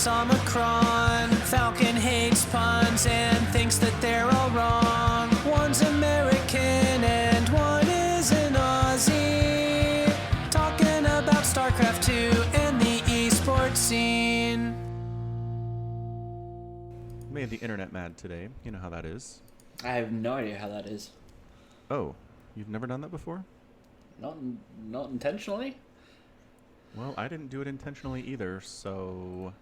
it's Omicron. Falcon hates puns and thinks that they're all wrong. One's American and one is an Aussie. Talking about StarCraft 2 and the esports scene. Made the internet mad today. You know how that is. I have no idea how that is. Oh, you've never done that before? Not intentionally. Well, I didn't do it intentionally either, so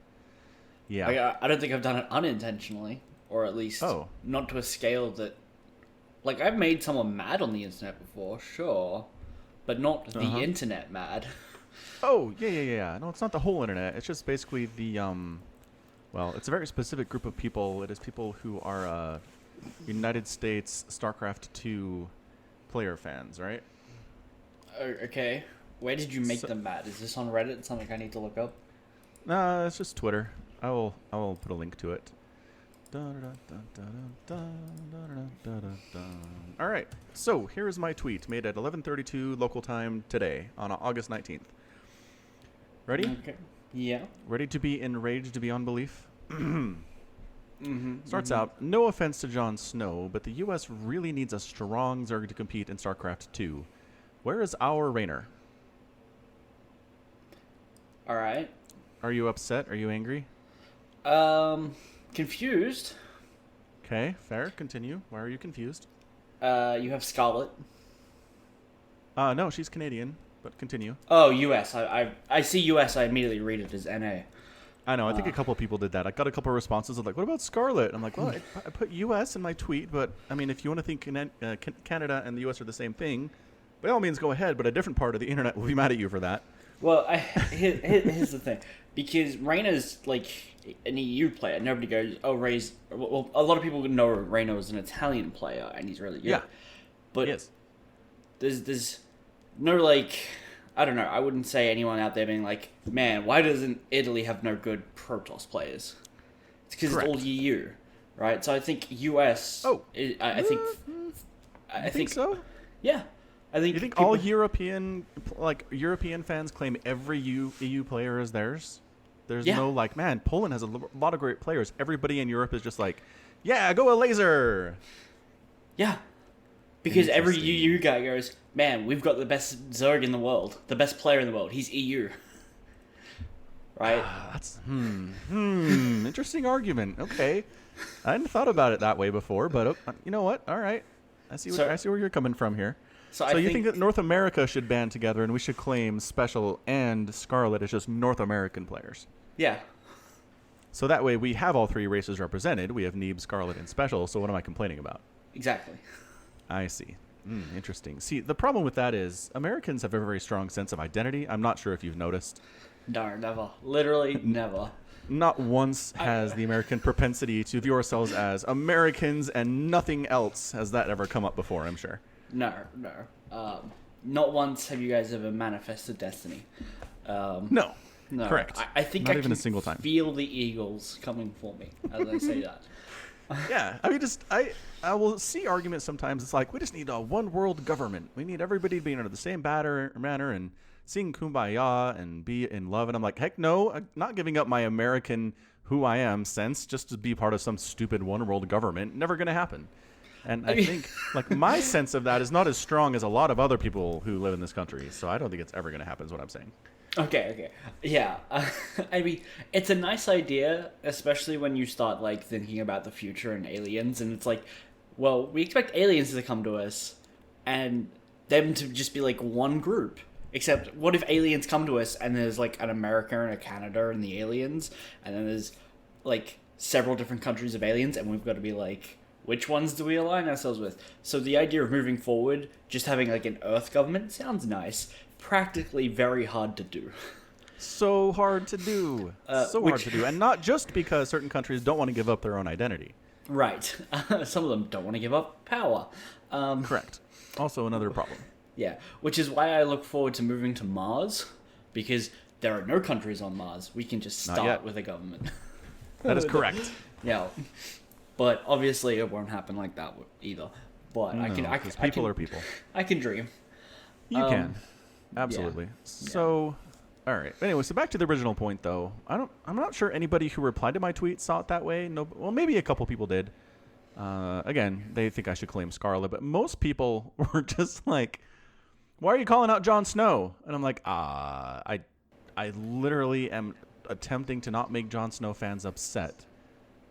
yeah. Like, I don't think I've done it unintentionally, or at least not to a scale that. Like, I've made someone mad on the internet before, sure, but not the internet mad. Oh, yeah. No, it's not the whole internet. It's just basically the well, it's a very specific group of people. It is people who are United States StarCraft 2 player fans, right? Okay. Where did you make them mad? Is this on Reddit? Something I need to look up? Nah, it's just Twitter. I will put a link to it. All right. So here is my tweet made at 11:32 local time today on August 19th. Ready? Okay. Yeah. Ready to be enraged beyond belief? Starts out, no offense to Jon Snow, but the U.S. really needs a strong Zerg to compete in StarCraft 2. Where is our Raynor? All right. Are you upset? Are you angry? Confused. Okay, fair. Continue. Why are you confused? You have Scarlet. No, she's Canadian, but continue. Oh, U.S. I see U.S. I immediately read it as N.A. I know. I think a couple of people did that. I got a couple of responses of like, what about Scarlet? I'm like, well, I put U.S. in my tweet, but I mean, if you want to think Canada and the U.S. are the same thing, by all means, go ahead. But a different part of the internet will be mad at you for that. Well, here's the thing. Because Reyna's like an EU player. Nobody goes, oh, Rey's... Well, a lot of people know Reyna was an Italian player, and he's really good. Yeah. But yes. There's no, like... I don't know. I wouldn't say anyone out there being like, man, why doesn't Italy have no good Protoss players? It's because it's all EU, right? So I think US... Oh. I think so? Yeah. I think you think all European fans claim every EU player is theirs? There's no like, man, Poland has a lot of great players. Everybody in Europe is just like, yeah, go a laser. Yeah. Because every EU guy goes, man, we've got the best Zerg in the world, the best player in the world. He's EU. Right? That's interesting argument. Okay. I hadn't thought about it that way before, but you know what? All right. I see where you're coming from here. So you think that North America should band together and we should claim Special and Scarlet as just North American players? Yeah. So that way we have all three races represented. We have Neeb, Scarlet, and Special. So what am I complaining about? Exactly. I see. Interesting. See, the problem with that is Americans have a very strong sense of identity. I'm not sure if you've noticed. No, never. Literally never. Not once has the American propensity to view ourselves as Americans and nothing else has that ever come up before, I'm sure. No. Not once have you guys ever manifested destiny. No. Correct. I think not I even can a single time. Feel the eagles coming for me as I say that. Yeah, I mean, I will see arguments sometimes. It's like, we just need a one world government. We need everybody to be under the same manner and sing Kumbaya and be in love. And I'm like, heck no, I'm not giving up my American who I am sense just to be part of some stupid one world government. Never going to happen. And I think like my sense of that is not as strong as a lot of other people who live in this country. So I don't think it's ever going to happen is what I'm saying. Okay. Yeah. I mean, it's a nice idea, especially when you start, like, thinking about the future and aliens, and it's like, well, we expect aliens to come to us, and them to just be, like, one group. Except, what if aliens come to us, and there's, like, an America and a Canada and the aliens, and then there's, like, several different countries of aliens, and we've got to be, like, which ones do we align ourselves with? So the idea of moving forward, just having, like, an Earth government sounds nice. Practically very hard to do. So hard to do. Hard to do. And not just because certain countries don't want to give up their own identity. Right. Some of them don't want to give up power. Correct. Also another problem. Yeah. Which is why I look forward to moving to Mars. Because there are no countries on Mars. We can just start with a government. That is correct. Yeah. But obviously it won't happen like that either. But No, because people are people. I can dream. You can. Absolutely. Yeah. So, All right. Anyway, so back to the original point, though. I'm not sure anybody who replied to my tweet saw it that way. No. Well, maybe a couple people did. Again, they think I should claim Scarlet, but most people were just like, "Why are you calling out Jon Snow?" And I'm like, I literally am attempting to not make Jon Snow fans upset.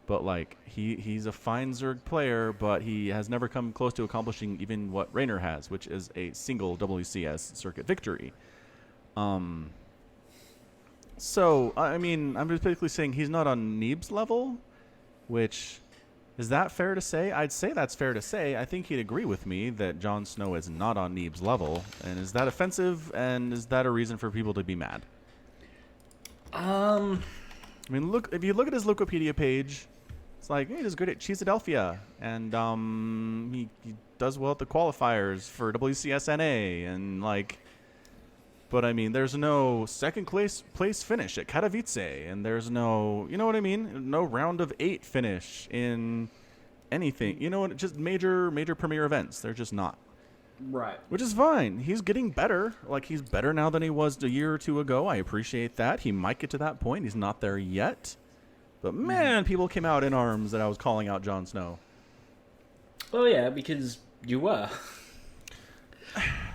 But like he's a fine Zerg player, but he has never come close to accomplishing even what Raynor has, which is a single WCS circuit victory. So I mean, I'm just basically saying he's not on Neeb's level, which is that fair to say? I'd say that's fair to say. I think he'd agree with me that Jon Snow is not on Neeb's level, and is that offensive? And is that a reason for people to be mad? I mean, look, if you look at his Wikipedia page, it's like, hey, he's good at Cheesadelphia, and he does well at the qualifiers for WCSNA, and like, but I mean, there's no second place finish at Katowice, and there's no, you know what I mean? No round of 8 finish in anything. You know what? Just major premier events. They're just not. Right. Which is fine. He's getting better. Like, he's better now than he was a year or two ago. I appreciate that. He might get to that point. He's not there yet. But man, people came out in arms that I was calling out Jon Snow. Oh yeah, because you were.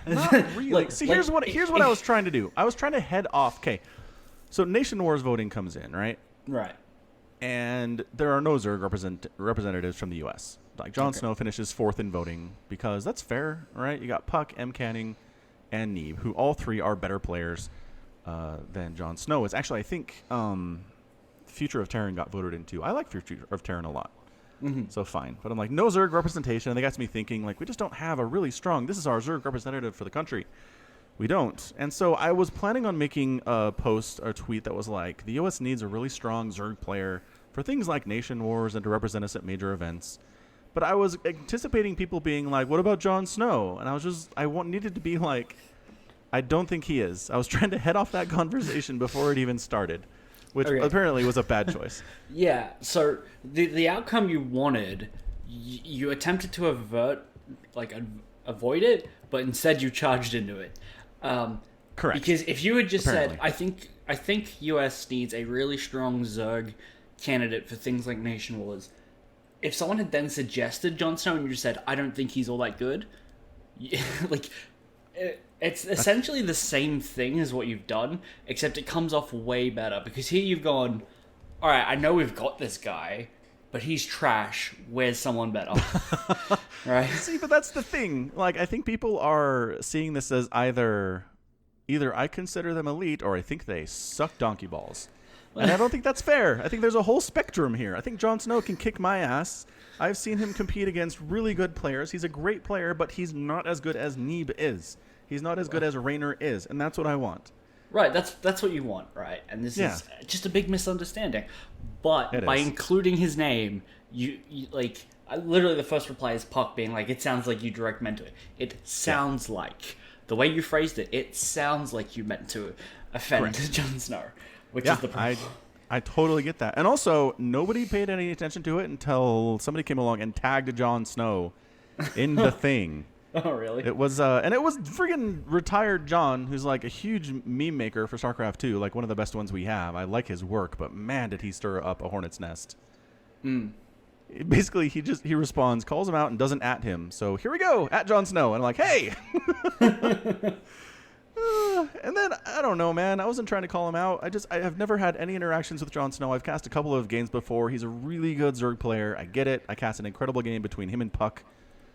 Not really. Look, see, like, here's what I was trying to do. I was trying to head off. Okay, so Nation Wars voting comes in, right? Right. And there are no Zerg representatives from the U.S. Like, Jon Snow finishes 4th in voting because that's fair, right? You got Puck, M. Canning, and Neeb, who all 3 are better players than Jon Snow is. Actually, I think Future of Terran got voted into. I like Future of Terran a lot. So fine. But I'm like, no Zerg representation. And that gets me thinking, like, we just don't have a really strong, this is our Zerg representative for the country. We don't. And so I was planning on making a post or tweet that was like, the U.S. needs a really strong Zerg player for things like Nation Wars and to represent us at major events. But I was anticipating people being like, what about Jon Snow? And I was just, needed to be like, I don't think he is. I was trying to head off that conversation before it even started, which apparently was a bad choice. Yeah, so the outcome you wanted, you attempted to avoid it, but instead you charged into it. Correct. Because if you had just said, I think US needs a really strong Zerg candidate for things like Nation Wars, if someone had then suggested Jon Snow and you just said, I don't think he's all that good, like, it's essentially the same thing as what you've done, except it comes off way better. Because here you've gone, all right, I know we've got this guy, but he's trash. Where's someone better? Right? See, but that's the thing. Like, I think people are seeing this as either I consider them elite or I think they suck donkey balls. And I don't think that's fair. I think there's a whole spectrum here. I think Jon Snow can kick my ass. I've seen him compete against really good players. He's a great player, but he's not as good as Neeb is. He's not as good as Raynor is, and that's what I want. Right, that's what you want, right? And this is just a big misunderstanding. But by including his name, you like, literally the first reply is Puck being like, it sounds like you direct meant to it. It sounds like. The way you phrased it sounds like you meant to offend Jon Snow, which is the problem. I totally get that. And also, nobody paid any attention to it until somebody came along and tagged Jon Snow in the thing. Oh, really? It was, and it was friggin' retired John, who's like a huge meme maker for StarCraft 2, like one of the best ones we have. I like his work, but man, did he stir up a hornet's nest. Basically, he responds, calls him out, and doesn't at him. So here we go, at Jon Snow. And I'm like, hey! And then, I don't know, man. I wasn't trying to call him out. I have never had any interactions with Jon Snow. I've cast a couple of games before. He's a really good Zerg player. I get it. I cast an incredible game between him and Puck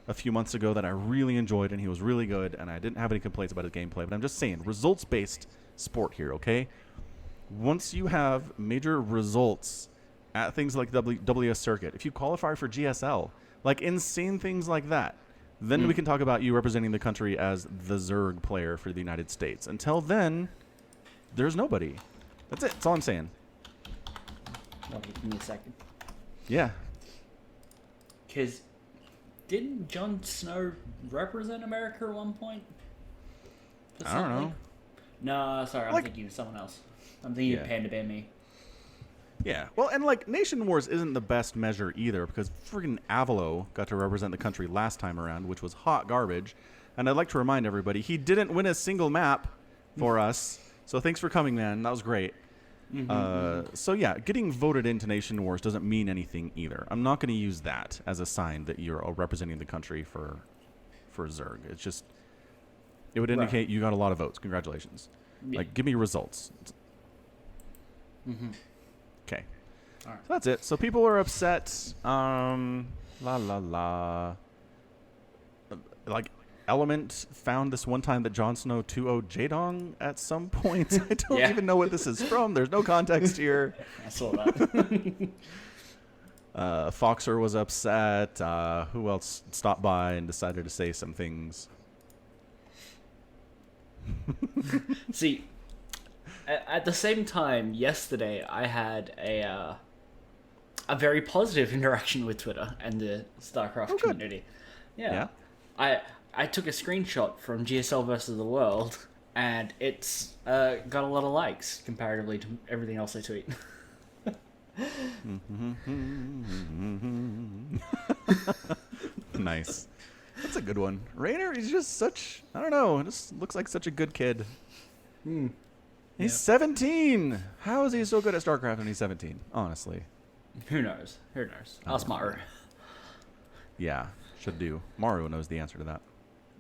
a few months ago that I really enjoyed, and he was really good, and I didn't have any complaints about his gameplay. But I'm just saying, results-based sport here, okay? Once you have major results at things like WS Circuit, if you qualify for GSL, like insane things like that, then we can talk about you representing the country as the Zerg player for the United States. Until then, there's nobody. That's it. That's all I'm saying. Well, give me a second. Yeah. Because didn't Jon Snow represent America at one point? I don't know. No, sorry, I'm thinking of someone else. I'm thinking of Panda Bear Me. Yeah, well, and like Nation Wars isn't the best measure either, because friggin' Avalo got to represent the country last time around, which was hot garbage. And I'd like to remind everybody, he didn't win a single map for us. So thanks for coming, man. That was great. So yeah, getting voted into Nation Wars doesn't mean anything either. I'm not going to use that as a sign that you're representing the country for Zerg. It's just, it would indicate you got a lot of votes. Congratulations. Yeah. Like, give me results. Okay. All right. So that's it. So people are upset. Like, Element found this one time that Jon Snow 2-0'd Jaedong at some point. I don't Yeah. even know what this is from. There's no context here. I saw that. Foxer was upset. Who else stopped by and decided to say some things? See, at the same time, yesterday I had a very positive interaction with Twitter and the StarCraft good. community. Yeah. I took a screenshot from GSL versus the World, and it's got a lot of likes comparatively to everything else I tweet. Nice. That's a good one. Raynor, he's just such, I don't know, just looks like such a good kid. He's 17. How is he so good at StarCraft when he's 17? Honestly. Who knows? Who knows? Ask Maru. Yeah, should do. Maru knows the answer to that.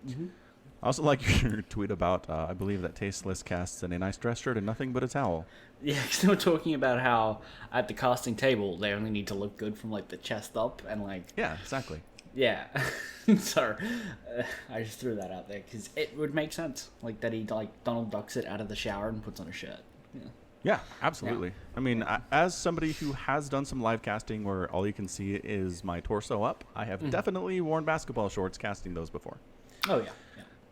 I also like your tweet about, I believe that Tasteless casts in a nice dress shirt and nothing but a towel. Yeah, because they were talking about how at the casting table they only need to look good from like the chest up and like Yeah, exactly. yeah. So I just threw that out there because it would make sense like that he like Donald Ducks it out of the shower and puts on a shirt. Yeah. Yeah, absolutely. I mean, as somebody who has done some live casting where all you can see is my torso up, I have definitely worn basketball shorts casting those before. Oh yeah.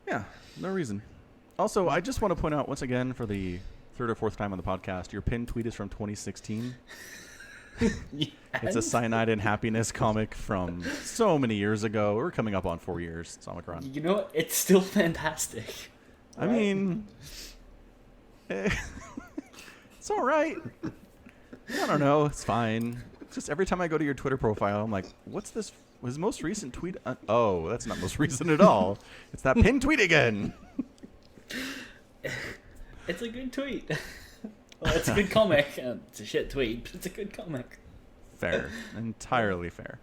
Yeah, no reason. Also, I just want to point out once again for the third or fourth time on the podcast, your pinned tweet is from 2016. It's a Cyanide and Happiness comic from so many years ago. We're coming up on 4 years. It's Omicron. You know what? It's still fantastic. I mean, it's all right. I don't know. It's fine. Just every time I go to your Twitter profile, I'm like, what's this? His most recent tweet? Oh, that's not most recent at all. It's that pinned tweet again. It's a good tweet. Well, it's a good comic. It's a shit tweet, but it's a good comic. Fair. Entirely fair.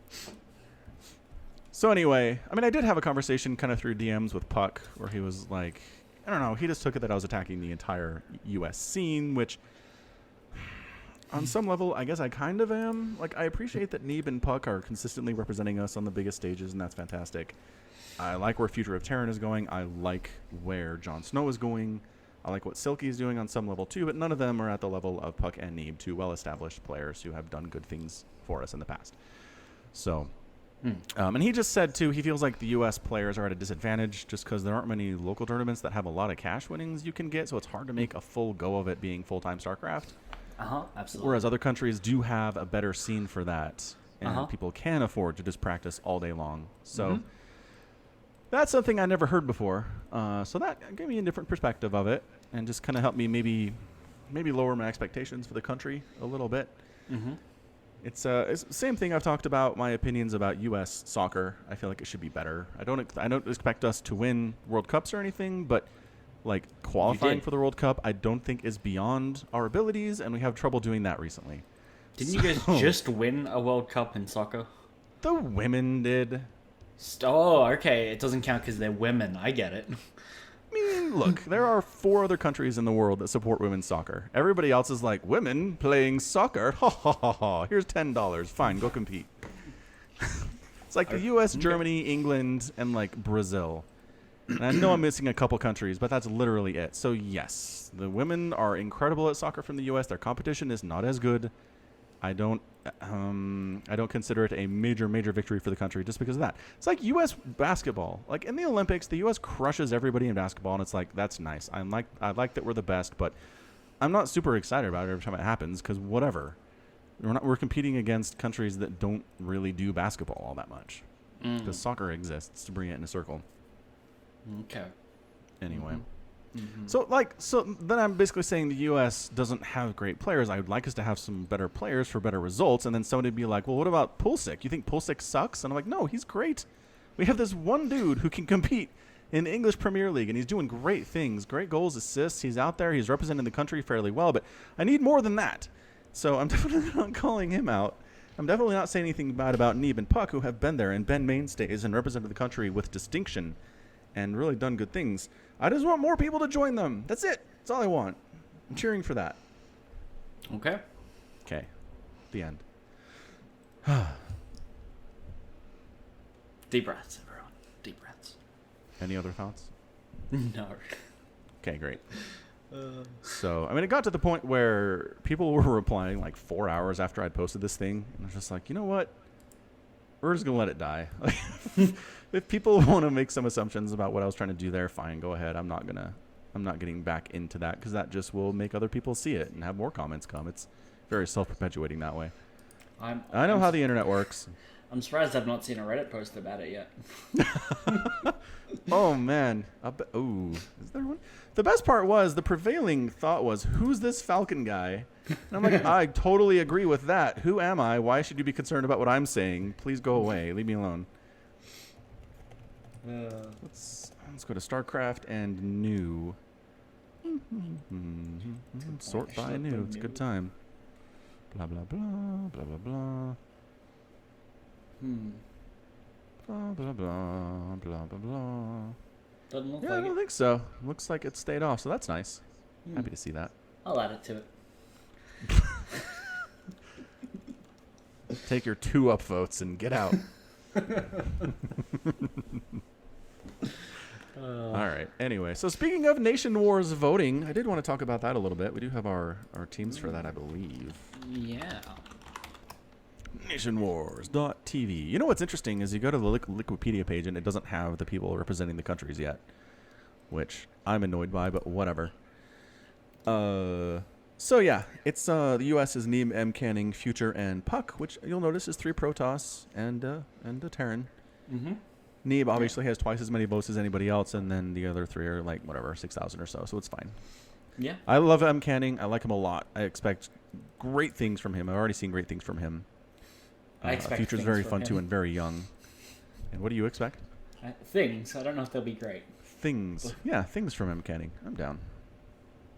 So anyway, I mean, I did have a conversation kind of through DMs with Puck where he was like, I don't know, he just took it that I was attacking the entire U.S. scene, which on some level, I guess I kind of am. Like, I appreciate that Neeb and Puck are consistently representing us on the biggest stages, and that's fantastic. I like where Future of Terran is going. I like where Jon Snow is going. I like what Silky is doing on some level too, but none of them are at the level of Puck and Neeb, two well-established players who have done good things for us in the past. So, and he just said too, he feels like the U.S. players are at a disadvantage just because there aren't many local tournaments that have a lot of cash winnings you can get, so it's hard to make a full go of it being full-time StarCraft. Absolutely. Whereas other countries do have a better scene for that, and people can afford to just practice all day long. So that's something I never heard before. So that gave me a different perspective of it, and just kind of helped me maybe lower my expectations for the country a little bit. It's the same thing I've talked about my opinions about U.S. soccer. I feel like it should be better. I don't expect us to win World Cups or anything, but like qualifying for the World Cup, I don't think is beyond our abilities, and we have trouble doing that recently. Didn't you guys just win a World Cup in soccer? The women did. Oh, okay. It doesn't count because they're women. I get it. I mean, look, there are 4 other countries in the world that support women's soccer. Everybody else is like, women playing soccer? Ha ha ha ha. Here's $10. Fine, go compete. It's like the U.S., Germany, England, and like Brazil. And I know I'm missing a couple countries, but that's literally it. So yes, the women are incredible at soccer from the U.S. Their competition is not as good. I don't consider it a major victory for the country just because of that. It's like U.S. basketball. Like in the Olympics, the U.S. crushes everybody in basketball, and it's like, that's nice. I like that we're the best, but I'm not super excited about it every time it happens because whatever. We're competing against countries that don't really do basketball all that much because soccer exists to bring it in a circle. Okay. Anyway. So then I'm basically saying the U.S. doesn't have great players. I would like us to have some better players for better results. And then somebody would be like, well, what about Pulisic? You think Pulisic sucks? And I'm like, no, he's great. We have this one dude who can compete in the English Premier League, and he's doing great things, great goals, assists. He's out there. He's representing the country fairly well, but I need more than that. So I'm definitely not calling him out. I'm definitely not saying anything bad about Neeb and Puck, who have been there and been mainstays and represented the country with distinction and really done good things. I just want more people to join them. That's it. That's all I want. I'm cheering for that. Okay. Okay. The end. Deep breaths, everyone. Deep breaths. Any other thoughts? No. Okay, great. So, I mean, it got to the point where people were replying like 4 hours after I'd posted this thing. And I was just like, you know what? We're just going to let it die. Like, if people want to make some assumptions about what I was trying to do there, fine, go ahead. I'm not getting back into that because that just will make other people see it and have more comments come. It's very self-perpetuating that way. I know how the internet works. I'm surprised I've not seen a Reddit post about it yet. Oh, man. Ooh, is there one? The best part was the prevailing thought was, who's this Falcon guy? And I'm like, I totally agree with that. Who am I? Why should you be concerned about what I'm saying? Please go away. Leave me alone. Let's go to StarCraft and new. Sort by new. It's a good time. Blah, blah, blah. Blah, blah, blah. Blah, blah, blah. Blah, blah, blah. Doesn't look Yeah, like I don't it. think so. Looks like it stayed off, so that's nice. Happy to see that. I'll add it to it. Take your 2 upvotes and get out. All right. Anyway, so speaking of Nation Wars voting, I did want to talk about that a little bit. We do have our teams for that, I believe. Yeah. NationWars.tv. You know what's interesting is you go to the Wikipedia page and it doesn't have the people representing the countries yet, which I'm annoyed by, but whatever. So yeah, it's the U.S. is Neem, M. Canning, Future, and Puck, which you'll notice is 3 Protoss and a Terran. Mm-hmm. Neeb obviously has twice as many votes as anybody else, and then the other 3 are like, whatever, 6,000 or so it's fine. Yeah. I love M. Canning. I like him a lot. I expect great things from him. I've already seen great things from him. I expect Future's things very from fun him. too and very young. And what do you expect? Things. I don't know if they'll be great. Things. Yeah, things from M. Canning. I'm down.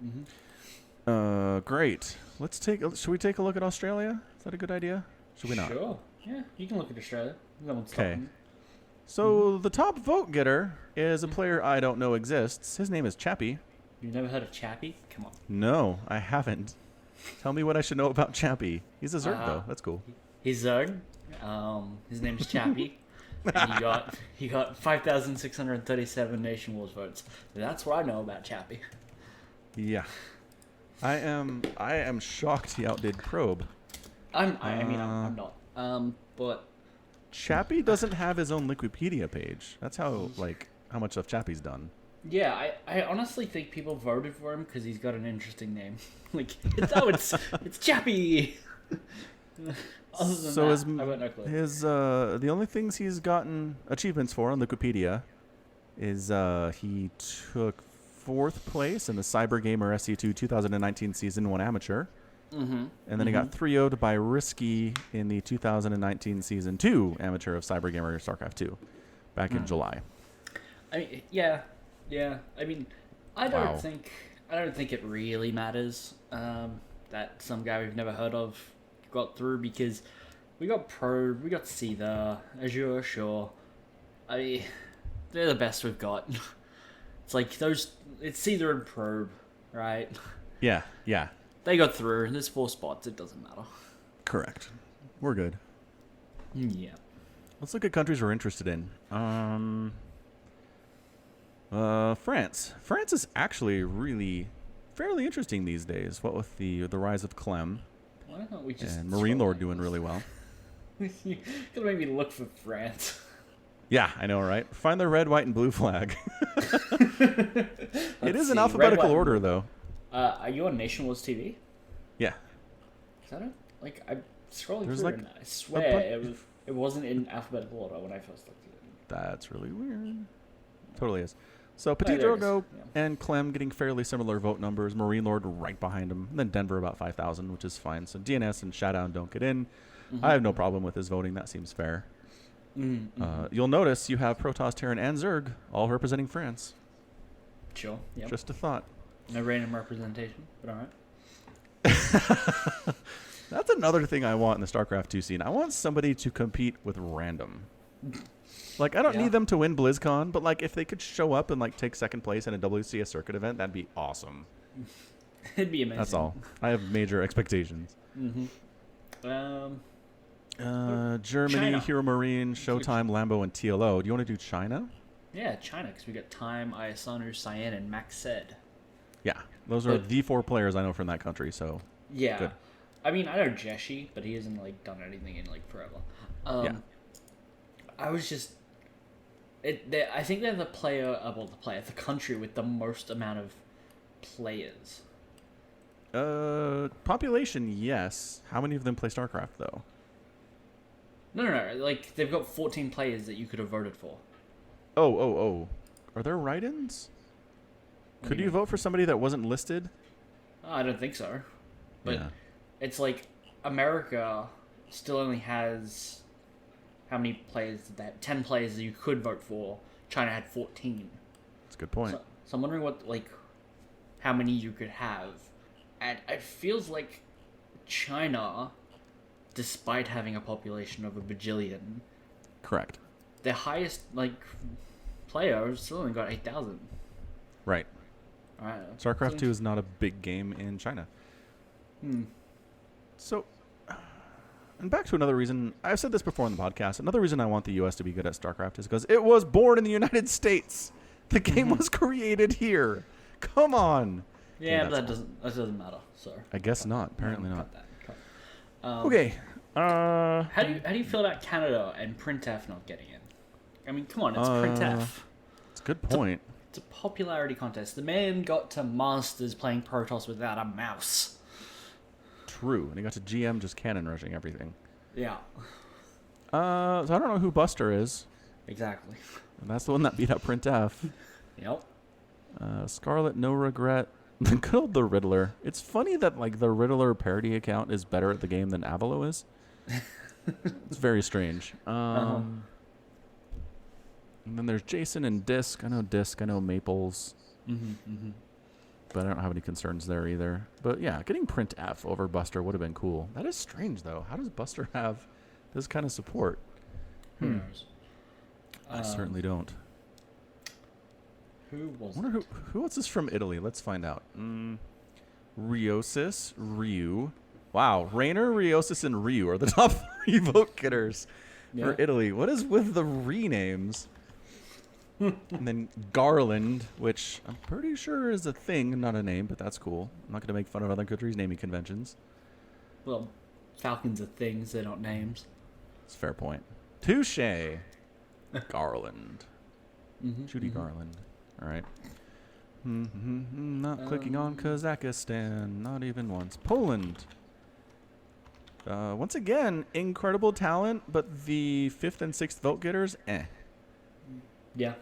Mm-hmm. Great. Should we take a look at Australia? Is that a good idea? Should we not? Sure. Yeah, you can look at Australia. No one's Okay. stopping. So the top vote getter is a player I don't know exists. His name is Chappie. You've never heard of Chappie? Come on. No, I haven't. Tell me what I should know about Chappie. He's a Zerg though. That's cool. He's Zerg. His name's Chappie. And he got 5,637 Nation Wars votes. That's what I know about Chappie. Yeah. I am shocked he outdid Probe. I'm not. But Chappie doesn't have his own Wikipedia page. That's how much stuff Chappie's done. yeah, I honestly think people voted for him because he's got an interesting name. Like, it's Chappie. Other than So that, I got no clue. his the only things he's gotten achievements for on Wikipedia is he took 4th place in the Cyber Gamer SC2 2019 Season 1 Amateur. Mm-hmm. And then he got 3-0'd by Risky in the 2019 Season 2 Amateur of Cyber Gamer StarCraft 2 back in July. I mean, yeah. I mean, I Wow. don't think it really matters that some guy we've never heard of got through, because we got Probe, we got Seether, Azure, sure. I mean, they're the best we've got. It's like it's Seether and Probe, right? Yeah. They got through, and there's 4 spots, it doesn't matter. Correct. We're good. Yeah. Let's look at countries we're interested in. France. France is actually really fairly interesting these days. What with the rise of Clem Why don't we just... and Marine Lord doing really well. You're gonna make me look for France. Yeah, I know, right? Find the red, white, and blue flag. It is in see. alphabetical Red, white, order, and though. Are you on Nation Wars TV? Yeah. Is that it? Like, I'm scrolling There's through like and I swear bu- it wasn't in alphabetical order when I first looked at it. That's really weird. Totally is. So Oh, Petit there it is. Drogo Yeah. and Clem getting fairly similar vote numbers. Marine Lord right behind him. And then Denver about 5,000, which is fine. So DNS and Showdown don't get in. I have no problem with his voting. That seems fair. You'll notice you have Protoss, Terran, and Zerg all representing France. Sure. Yep. Just a thought. No random representation, but all right. That's another thing I want in the StarCraft 2 scene. I want somebody to compete with random. Like, I don't Yeah. need them to win BlizzCon, but like if they could show up and like take second place in a WCS circuit event, that'd be awesome. It'd be amazing. That's all. I have major expectations. Germany, China. Hero Marine, Showtime, Lambo, and TLO. Do you want to do China? Yeah, China, because we got Time, Ayasanu, Cyan, and Max Sed. Yeah, those are But- the 4 players I know from that country. So Yeah. Good. I mean, I know Jeshi, but he hasn't like done anything in like forever. Yeah. I was just, I think they're the the country with the most amount of players. population, yes. How many of them play StarCraft though? No. Like they've got 14 players that you could have voted for. Oh. Are there write-ins? Could do you you vote for somebody that wasn't listed? Oh, I don't think so. But Yeah. it's like America still only has how many players did that? 10 players that you could vote for. China had 14. That's a good point. So I'm wondering how many you could have. And it feels like China, despite having a population of a bajillion, Correct. their highest player still only got 8,000. Right. Alright. StarCraft 2 is not a big game in China. So, and back to another reason, I've said this before on the podcast, another reason I want the US to be good at StarCraft is because it was born in the United States. The game was created here. Come on. Yeah, Okay, but that's that doesn't matter. So I guess not. Apparently not. cut that. Okay. How do you feel about Canada and Printf not getting in? I mean, come on, it's Printf. It's a good point. It's a popularity contest. The man got to Masters playing Protoss without a mouse. True. And he got to GM just cannon rushing everything. Yeah, So I don't know who Buster is. exactly. And that's the one that beat up Printf. Yep. Scarlet, no regret. Good old the Riddler. It's funny that like the Riddler parody account is better at the game than Avalo is. It's very strange. And then there's Jason and Disc. I know Maples. But I don't have any concerns there either. But yeah, getting Print F over Buster would have been cool. That is strange though. How does Buster have this kind of support? Who knows? I certainly don't. Who was I wonder who else is from Italy. Let's find out. Riosis, Ryu. Wow, Rainer, Riosis, and Ryu are the top 3 vote getters for Italy. What is with the renames? And then Garland, which I'm pretty sure is a thing, not a name, but that's cool. I'm not going to make fun of other countries' naming conventions. Well, Falcons are things, they're not names. It's a fair point. Touche. Garland. Judy Garland. All right. Not clicking on Kazakhstan. Not even once. Poland. Once again, incredible talent, but the 5th and 6th vote getters, Yeah.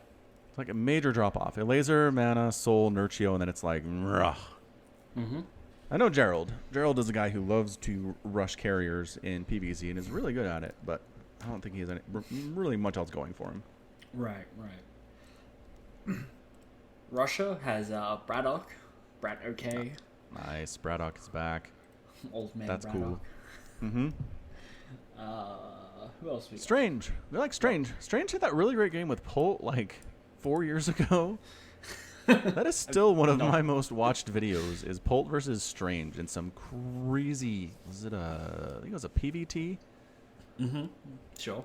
It's like a major drop off. Elaser, Mana, Soul, Nurchio, and then it's like, ugh. I know Gerald. Gerald is a guy who loves to rush carriers in PvZ and is really good at it, but I don't think he has really much else going for him. Right. Russia has Braddock. OK. Nice. Braddock is back. Old man That's Braddock. cool. Who else we got? Strange. We like Strange. Strange had that really great game with Polt like 4 years ago. That is still one of my most watched videos. Is Polt versus Strange in some crazy? I think it was a PVT Sure.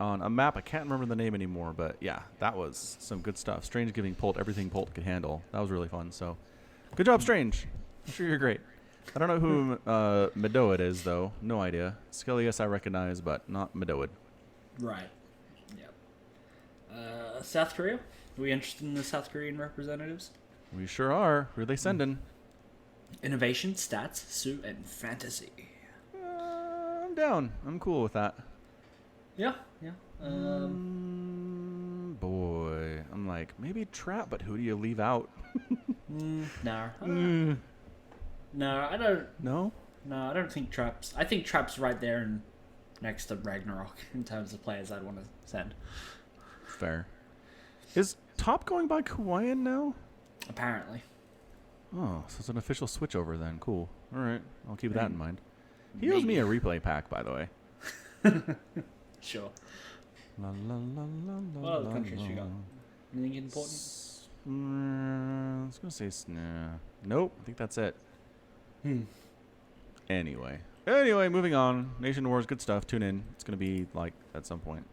on a map. I can't remember the name anymore, but yeah, that was some good stuff. Strange giving Polt everything Polt could handle. That was really fun. So, good job, Strange. I'm sure you're great. I don't know who Medoid is though. No idea. Skelius I recognize, but not Medoid. Right. Yep. South Korea? Are we interested in the South Korean representatives? We sure are. Who are they sending? Innovation, stats, Sue, and fantasy. I'm down. I'm cool with that. Yeah. Boy, I'm like maybe Trap, but who do you leave out? No, I don't. No. No, I don't think Trap's. I think Trap's right there in next to Ragnarok in terms of players I'd want to send. Fair. Is Top going by Kawaiian now? Apparently. Oh, so it's an official switch over then. Cool. All right. I'll keep that in mind. He owes me a replay pack, by the way. Sure. La, la, la, la, la, What other la, countries la. you got? Anything important? I was going to say... Nope. I think that's it. Anyway, moving on. Nation Wars, good stuff. Tune in. It's going to be, like, at some point.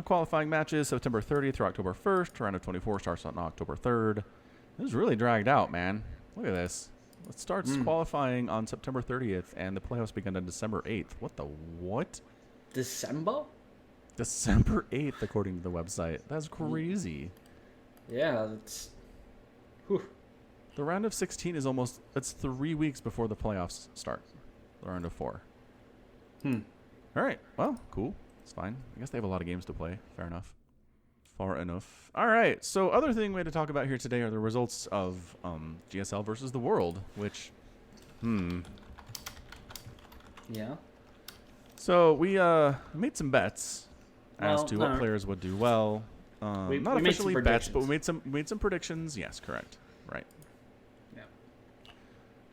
Qualifying matches, September 30th through October 1st. Round of 24 starts on October 3rd. This is really dragged out, man. Look at this. It starts qualifying on September 30th, and the playoffs begin on December 8th. What the what? December? December 8th, according to the website. That's crazy. Yeah, that's... Whew. The round of 16 is almost... It's 3 weeks before the playoffs start. The round of 4. All right. Well, cool. It's fine. I guess they have a lot of games to play. Fair enough. Far enough. All right. So other thing we had to talk about here today are the results of GSL versus the World, which... Yeah. So we made some bets as Well, to what no. players would do well. We Not made some officially bets, but predictions. we made some predictions. Yes, correct. Right. Yeah.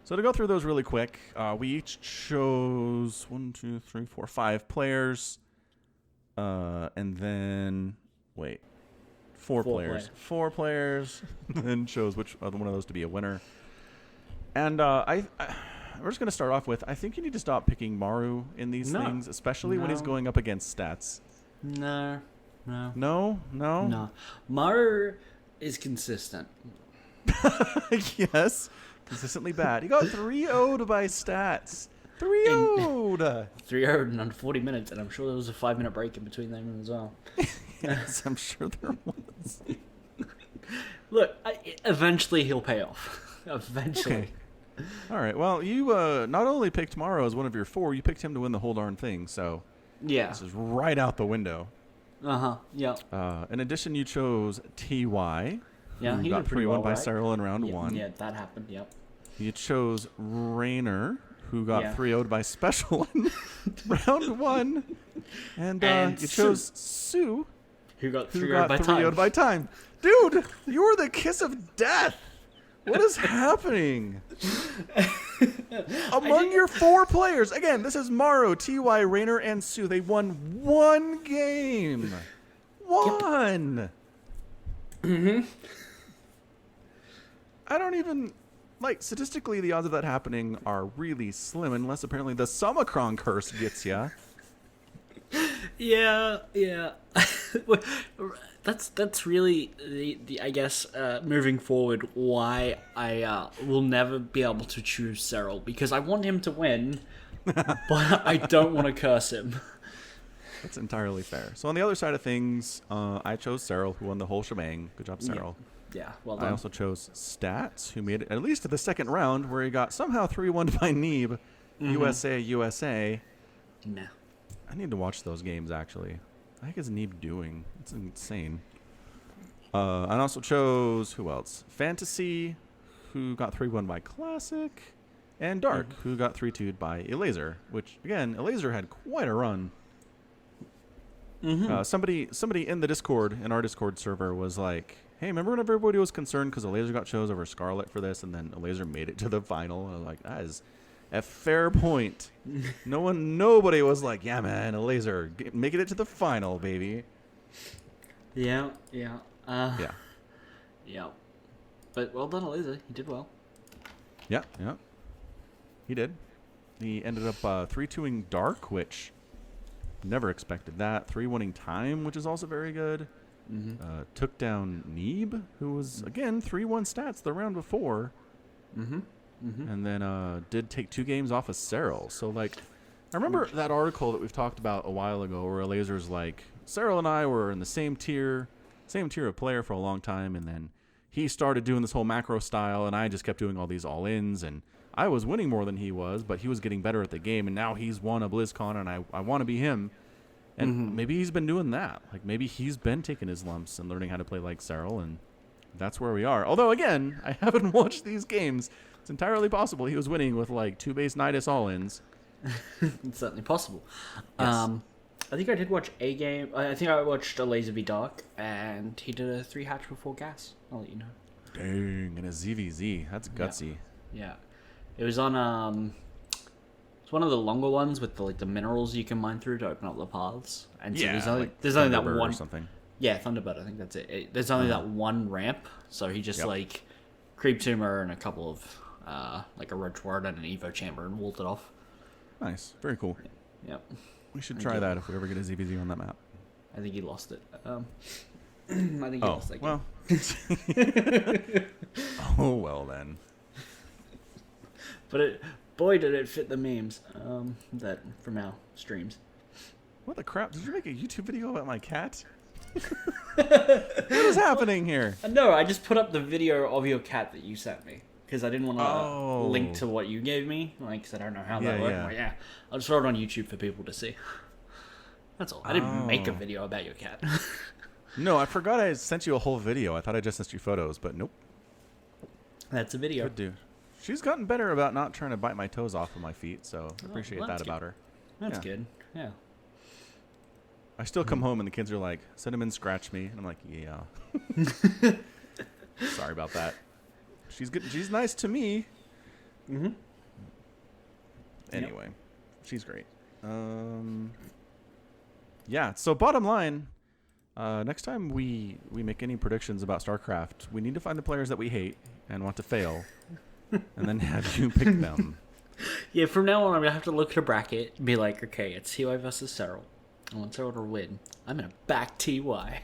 So to go through those really quick, we each chose 5 players, and then four players. 4 players, then chose which one of those to be a winner. And we're just gonna start off with, I think you need to stop picking Maru in these things, especially when he's No. going up against stats. No. No. Maru is consistent. Yes, consistently bad. He got 3-0'd by stats. 3-0'd. 3-0 in under 40 minutes, and I'm sure there was a 5-minute break in between them as well. Yes, I'm sure there was. Look, eventually he'll pay off. Eventually. Okay. All right. Well, you not only picked Maru as one of your 4, you picked him to win the whole darn thing. So Yeah. this is right out the window. Yeah. In addition, you chose TY. Yeah, who he got did pretty 3-1 well, by right? Cyril in round Yeah, 1. Yeah, that happened. Yep. You chose Rainer, who got Yeah. 3-0'd by Special in round 1. And you Sue. chose Sue, Who got who 3-0 got by 3-0'd time? by time. Dude, you were the kiss of death. What is happening? Among your 4 players, again, this is Maru, TY, Rainer, and Sue. They won 1 game. 1. I don't even... Like, statistically, the odds of that happening are really slim, unless apparently the Summacron curse gets ya. Yeah. That's really the I guess moving forward why I will never be able to choose Cyril, because I want him to win, but I don't want to curse him. That's entirely fair. So on the other side of things, I chose Cyril, who won the whole shebang. Good job, Cyril. Yeah, well I done. also chose Stats, who made it at least to the second round, where he got somehow 3-1 by Neeb. USA. Nah. I need to watch those games, actually. I think is Neeb doing? It's insane. I also chose, who else? Fantasy, who got 3-1 by Classic. And Dark, who got 3-2'd by Elazer, which, again, Elazer had quite a run. Somebody in the Discord, in our Discord server, was like, hey, remember when everybody was concerned because Elazer got chose over Scarlet for this, and then Elazer made it to the final? And I was like, that is a fair point. Nobody was like, yeah, man, Elazer, making it to the final, baby. Yeah. Yeah. Yeah. But well done, Eliza. He did well. Yeah. He did. He ended up 3-2ing Dark, which never expected that. 3-1ing Time, which is also very good. Took down Neeb, who was, again, 3-1 stats the round before. And then did take 2 games off of Cyril. So, like, I remember that article that we've talked about a while ago where Elazer's like, Cyril and I were in the same tier of player for a long time, and then he started doing this whole macro style, and I just kept doing all these all-ins, and I was winning more than he was, but he was getting better at the game, and now he's won a BlizzCon, and I want to be him. And maybe he's been doing that. Like, maybe he's been taking his lumps and learning how to play like Cyril, and that's where we are. Although, again, I haven't watched these games. It's entirely possible he was winning with, like, 2 base Nidus all-ins. It's certainly possible. Yes. I think I did watch a game. I think I watched a Laser v Dark, and he did a 3 hatch before gas. I'll let you know. Dang, and a ZVZ. That's gutsy. Yeah, it was on it's one of the longer ones with the minerals you can mine through to open up the paths. And so there's only that Thunderbird one or something. Yeah, Thunderbird. I think that's it. There's only that one ramp, so he just creep tumor and a couple of like a Roach Ward and an Evo chamber and walled it off. Nice, very cool. Yep. We should try that if we ever get a ZVZ on that map. I think he lost it. I think he lost that game. Well. Oh well then. But boy, did it fit the memes that from our streams. What the crap? Did you make a YouTube video about my cat? What is happening here? No, I just put up the video of your cat that you sent me because I didn't want to Oh. link to what you gave me, like, because I don't know how that worked. Yeah. Like, yeah, I'll just throw it on YouTube for people to see. That's all. I didn't make a video about your cat. No, I forgot I sent you a whole video. I thought I just sent you photos, but nope. That's a video. Good dude. She's gotten better about not trying to bite my toes off of my feet, so I appreciate well, that that's about her. That's Yeah. good. Yeah. I still come home and the kids are like, Cinnamon, scratch me. And I'm like, yeah. Sorry about that. She's good. She's nice to me. Mm-hmm. Anyway, she's great. Yeah, so bottom line, next time we make any predictions about StarCraft, we need to find the players that we hate and want to fail, and then have you pick them. Yeah, from now on, I'm going to have to look at a bracket and be like, okay, it's TY versus Cyril. I want Cyril to win. I'm going to back TY.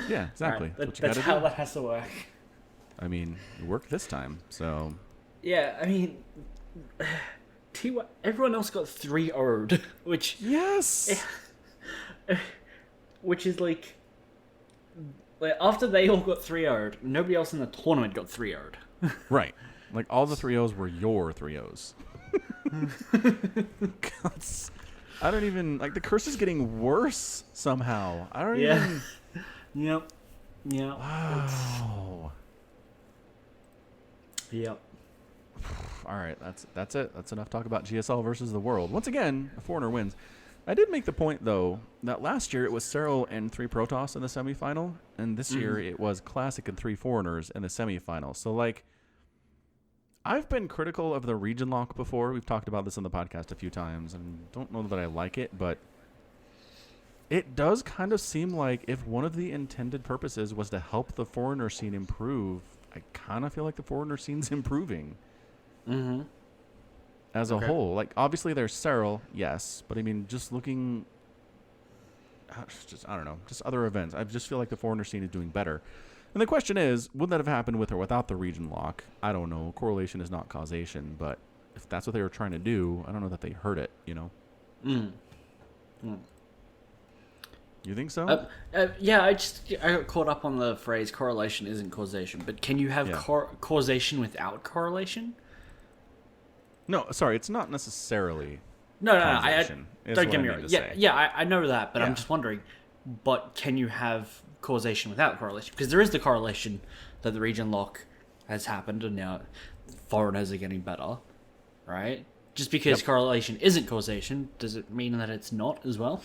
Yeah, exactly. Right, That's what you that's gotta how do. that has to work. I mean, it worked this time, so Yeah, I mean, TY, everyone else got 3-0'd, which yes. is like after they all got 3-0'd, nobody else in the tournament got 3-0'd. Right. Like all the 3-0s were your 3-0s. I don't even like the curse is getting worse somehow. I don't even. Yep. Yeah. Wow. Yep. All right, that's it. That's enough talk about GSL versus the world. Once again, a foreigner wins. I did make the point though that last year it was Cyril and 3 Protoss in the semifinal, and this year it was Classic and 3 foreigners in the semifinal. So like, I've been critical of the region lock before. We've talked about this on the podcast a few times, and don't know that I like it, but it does kind of seem like if one of the intended purposes was to help the foreigner scene improve, I kind of feel like the foreigner scene's improving. Mm-hmm. As a whole. Like, obviously there's Cyril, yes, but I mean, just looking, I don't know, just other events. I just feel like the foreigner scene is doing better. And the question is, would that have happened with or without the region lock? I don't know. Correlation is not causation, but if that's what they were trying to do, I don't know that they heard it, you know? You think so? Yeah, I got caught up on the phrase correlation isn't causation, but can you have causation without correlation? No, sorry, it's not necessarily. No, causation, is don't what get I me mean wrong. to Yeah, say. yeah, I know that, but I'm Yeah. just wondering, but can you have causation without correlation? Because there is the correlation that the region lock has happened and now foreigners are getting better, right? Just because correlation isn't causation, does it mean that it's not as well?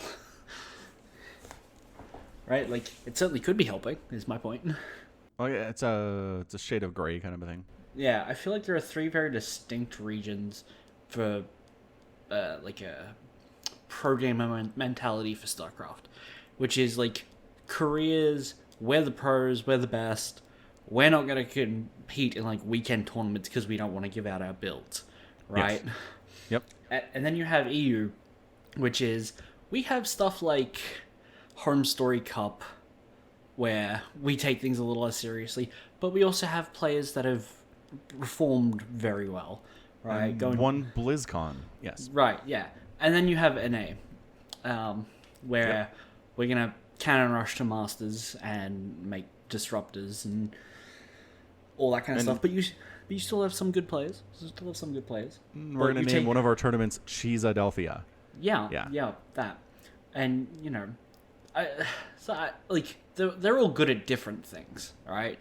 Right? Like, it certainly could be helping, is my point. Oh yeah, it's a shade of gray kind of a thing. Yeah, I feel like there are 3 very distinct regions for, like, a pro-game mentality for StarCraft. Which is, like, Korea's, we're the pros, we're the best, we're not going to compete in, like, weekend tournaments because we don't want to give out our builds, right? Yes. Yep. And then you have EU, which is, we have stuff like Home Story Cup, where we take things a little less seriously, but we also have players that have performed very well, right? And one BlizzCon, yes. Right, yeah. And then you have NA, where we're going to cannon rush to Masters and make disruptors and all that kind of stuff. But you still have some good players. We're We're going to name one of our tournaments Cheesadelphia. Yeah, that. And, you know, they're all good at different things, right?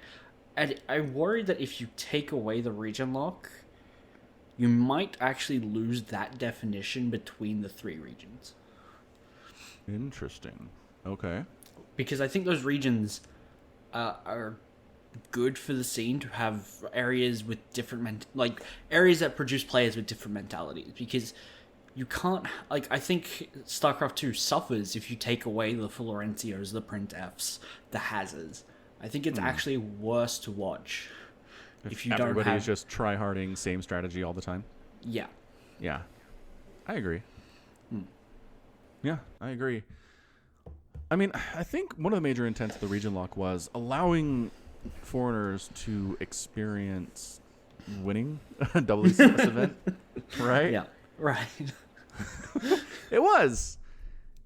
And I worry that if you take away the region lock, you might actually lose that definition between the three regions. Interesting. Okay. Because I think those regions are good for the scene to have areas with different areas that produce players with different mentalities, because you can't, I think StarCraft 2 suffers if you take away the Florencios, the Printfs, the Hazards. I think it's actually worse to watch if you don't have... Everybody's just try-harding, same strategy all the time. Yeah. Yeah. I agree. Yeah, I agree. I mean, I think one of the major intents of the region lock was allowing foreigners to experience winning a WCS event, right? Yeah, right. It was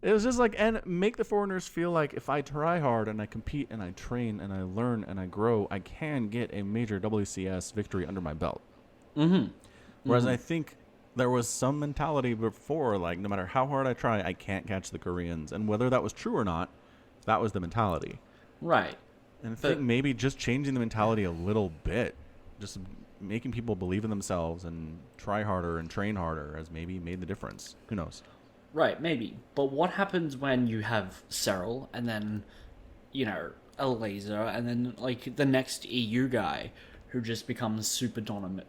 just like, and make the foreigners feel like if I try hard and I compete and I train and I learn and I grow, I can get a major WCS victory under my belt. Whereas I think there was some mentality before, like, no matter how hard I try, I can't catch the Koreans. And whether that was true or not, that was the mentality. Right. And I think maybe just changing the mentality a little bit, just making people believe in themselves and try harder and train harder has maybe made the difference. Who knows? Right, maybe. But what happens when you have Cyril and then, a laser, and then, the next EU guy who just becomes super dominant?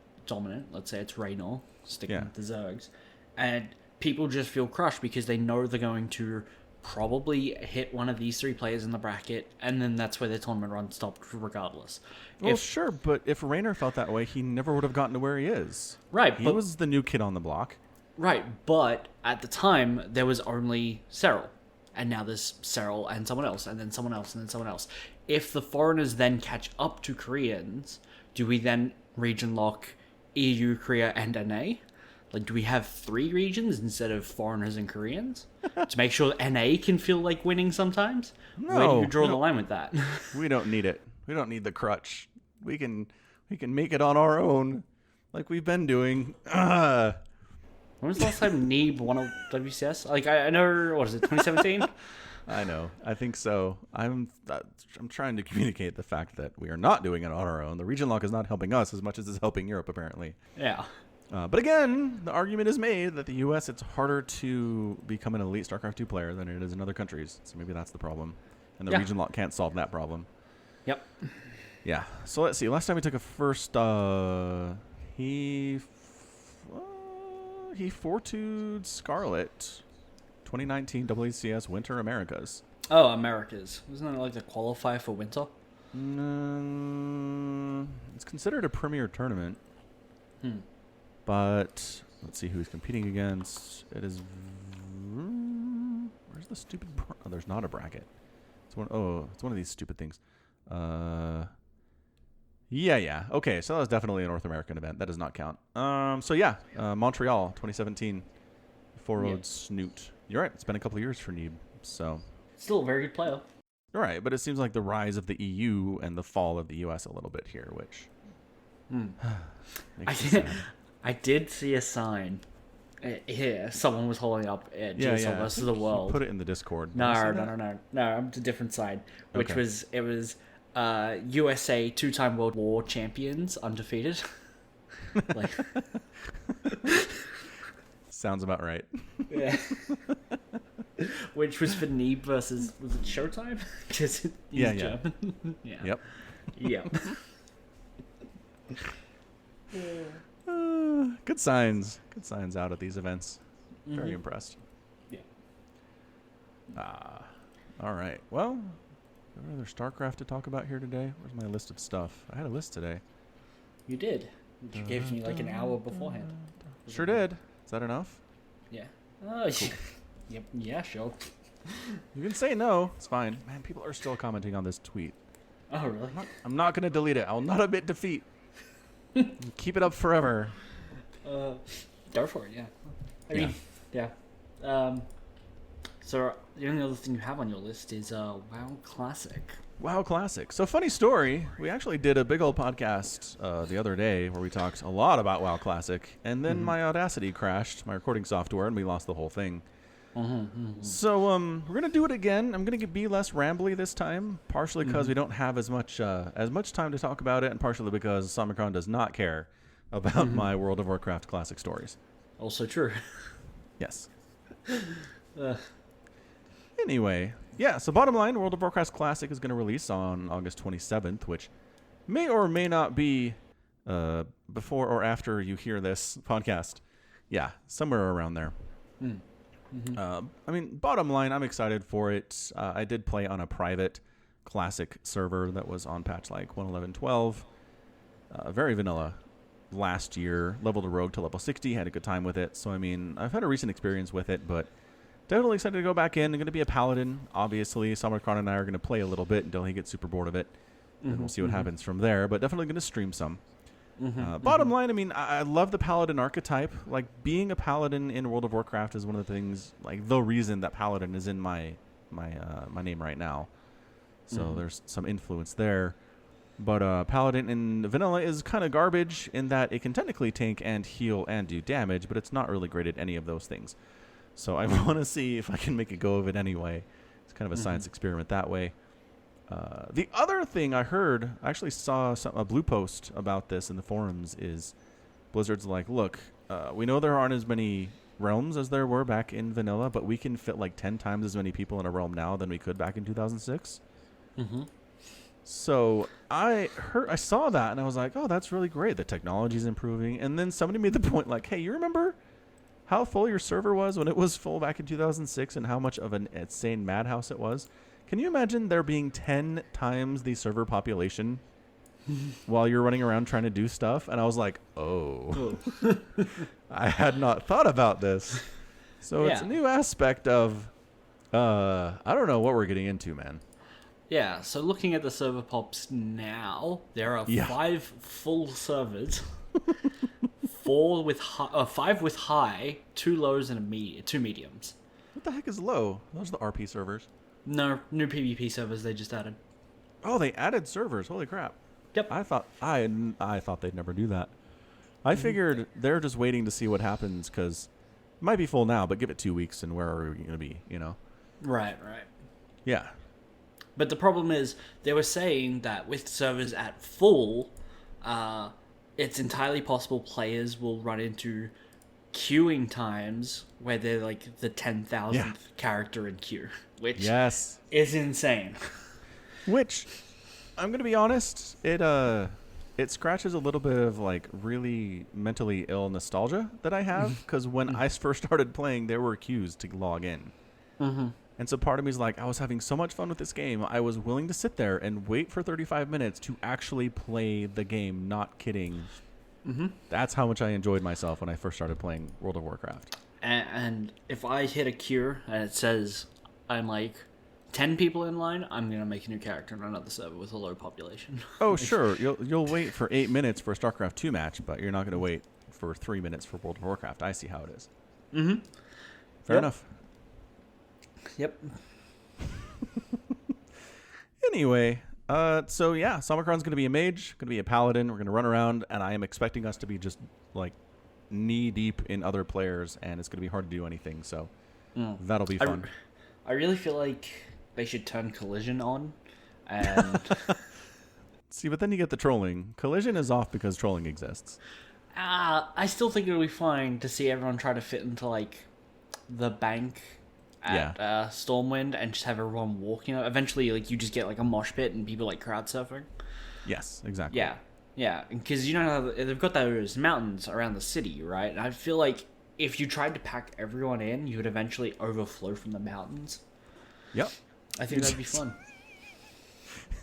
Let's say it's Raynor, sticking with the Zergs. And people just feel crushed because they know they're going to probably hit one of these three players in the bracket, and then that's where their tournament run stopped regardless. Well, sure, but if Raynor felt that way, he never would have gotten to where he is. Right. He was the new kid on the block. Right, but at the time, there was only Cyril. And now there's Cyril and someone else, and then someone else, and then someone else. If the foreigners then catch up to Koreans, do we then region lock EU, Korea, and NA? Do we have three regions instead of foreigners and Koreans? To make sure that NA can feel like winning sometimes? No. Where do you draw the line with that? We don't need it. We don't need the crutch. We can make it on our own, like we've been doing. When was the last time Neeb won a WCS? I know, what is it, 2017? I know. I think so. I'm trying to communicate the fact that we are not doing it on our own. The region lock is not helping us as much as it's helping Europe, apparently. Yeah. But again, the argument is made that the U.S., it's harder to become an elite StarCraft 2 player than it is in other countries. So maybe that's the problem. And the region lock can't solve that problem. Yep. Yeah. So let's see. Last time we took a first, he 4-2'd Scarlet. 2019 WCS Winter Americas. Oh, Americas. Isn't that the qualifier for Winter? It's considered a premier tournament. But let's see who he's competing against. It is... Where's the stupid... Oh, there's not a bracket. It's one of these stupid things. Yeah. Okay, so that was definitely a North American event. That does not count. Montreal, 2017. 4-0'd Snoot. You're right. It's been a couple of years for Neeb, so... Still a very good player. All right, but it seems like the rise of the EU and the fall of the US a little bit here, which... I did see a sign here. Someone was holding up GSL versus the world. Put it in the Discord. No, I'm to a different side, which was USA 2-time World War champions undefeated. Sounds about right. Yeah. Which was for Neeb versus, was it Showtime? Because he's German. Yeah. Yep. Good signs. Good signs out at these events. Very impressed. Yeah. All right. Well, got another StarCraft to talk about here today. Where's my list of stuff? I had a list today. You did. You gave me an hour beforehand. Sure did. Is that enough? Yeah. Oh, cool. Yep. Yeah, sure. You can say no. It's fine. Man, people are still commenting on this tweet. Oh, really? I'm not going to delete it. I will not admit defeat. Keep it up forever. Go for it, yeah. I mean, yeah. So the only other thing you have on your list is WoW Classic. WoW Classic. So funny story. We actually did a big old podcast the other day where we talked a lot about WoW Classic, and then my Audacity crashed, my recording software, and we lost the whole thing. So we're gonna do it again. I'm gonna be less rambly this time, partially because we don't have as much time to talk about it, and partially because Samicron does not care about my World of Warcraft classic stories. Also true. Yes. Uh, Anyway, yeah, so bottom line, World of Warcraft Classic is going to release on August 27th, which may or may not be before or after you hear this podcast. Yeah, somewhere around there. I mean, bottom line, I'm excited for it. I did play on a private Classic server that was on patch like 111.12. Very vanilla last year. Leveled a rogue to level 60, had a good time with it. So, I mean, I've had a recent experience with it, but definitely excited to go back in. I'm going to be a paladin, obviously. Samarkand and I are going to play a little bit until he gets super bored of it. And we'll see what happens from there, but definitely going to stream some. Bottom line, I mean, I love the paladin archetype. Like, being a paladin in World of Warcraft is one of the things, like, the reason that paladin is in my name right now. So there's some influence there. But paladin in vanilla is kind of garbage in that it can technically tank and heal and do damage, but it's not really great at any of those things. So I want to see if I can make a go of it anyway. It's kind of a science experiment that way. The other thing I heard, I actually saw a blue post about this in the forums, is Blizzard's like, look, we know there aren't as many realms as there were back in vanilla, but we can fit like 10 times as many people in a realm now than we could back in 2006. So I saw that and I was like, oh, that's really great. The technology's improving. And then somebody made the point like, hey, you remember how full your server was when it was full back in 2006 and how much of an insane madhouse it was? Can you imagine there being 10 times the server population while you're running around trying to do stuff? And I was like, oh. I had not thought about this. So it's a new aspect of, I don't know what we're getting into, man. Yeah, so looking at the server pops now, there are 5 full servers. 5 with high, 2 lows, and 2 mediums. What the heck is low? Those are the RP servers. No, new PvP servers they just added. Oh, they added servers. Holy crap. Yep. I thought they'd never do that. I figured they're just waiting to see what happens because it might be full now, but give it 2 weeks and where are we going to be, you know? Right. Yeah. But the problem is, they were saying that with servers at full, it's entirely possible players will run into queuing times where they're like the 10,000th character in queue, which is insane. Which, I'm gonna be honest, it scratches a little bit of like really mentally ill nostalgia that I have because when I first started playing, there were queues to log in. And so part of me is like, I was having so much fun with this game. I was willing to sit there and wait for 35 minutes to actually play the game. Not kidding. That's how much I enjoyed myself when I first started playing World of Warcraft. And if I hit a queue and it says I'm like 10 people in line, I'm going to make a new character on another server with a low population. Oh, sure. You'll wait for 8 minutes for a StarCraft 2 match, but you're not going to wait for 3 minutes for World of Warcraft. I see how it is. Fair enough. Yep. Anyway, so yeah, Samarkand's going to be a mage, going to be a paladin. We're going to run around, and I am expecting us to be just like knee deep in other players, and it's going to be hard to do anything. So that'll be fun. I really feel like they should turn Collision on, and see, but then you get the trolling. Collision is off because trolling exists. I still think it'll be fine to see everyone try to fit into like the bank at Stormwind and just have everyone walking. Eventually, like you just get like a mosh pit and people like crowd surfing. Yes, exactly. Yeah, because you know how they've got those mountains around the city, right? And I feel like if you tried to pack everyone in, you would eventually overflow from the mountains. Yep. I think that'd be fun.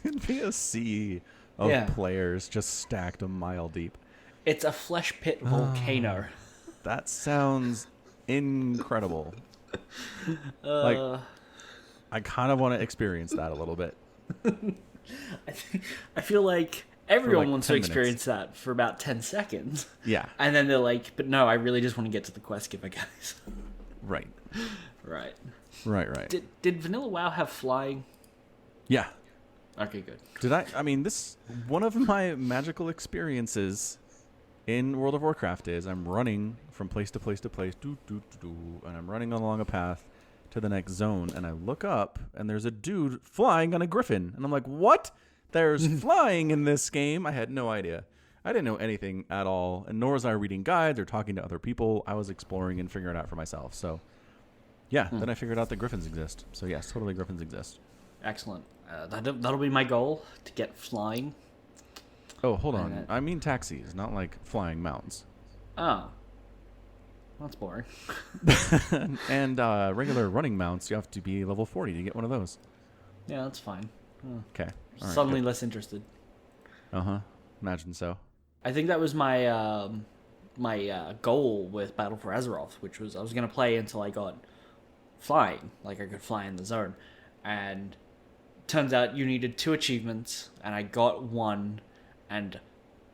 It'd be a sea of players just stacked a mile deep. It's a flesh pit volcano. That sounds incredible. Like, I kind of want to experience that a little bit. I feel like everyone wants to experience that for about 10 seconds. Yeah. And then they're like, but no, I really just want to get to the quest giver, guys. Right. Right. Did Vanilla WoW have flying? Yeah. Okay, good. I mean, this, one of my magical experiences in World of Warcraft is I'm running from place to place to place, and I'm running along a path to the next zone, and I look up, and there's a dude flying on a griffin, and I'm like, what? There's flying in this game? I had no idea. I didn't know anything at all, and nor was I reading guides or talking to other people. I was exploring and figuring it out for myself. So, yeah, then I figured out that griffins exist. So, yes, totally griffins exist. Excellent. That'll be my goal, to get flying. Oh, hold on. I mean taxis, not like flying mounts. Oh. That's boring. And regular running mounts, you have to be level 40 to get one of those. Yeah, that's fine. Okay. All right, Suddenly good. less interested. Uh-huh. Imagine so. I think that was my goal with Battle for Azeroth, which was I was going to play until I got flying, like I could fly in the zone. And turns out you needed 2 achievements, and I got 1, and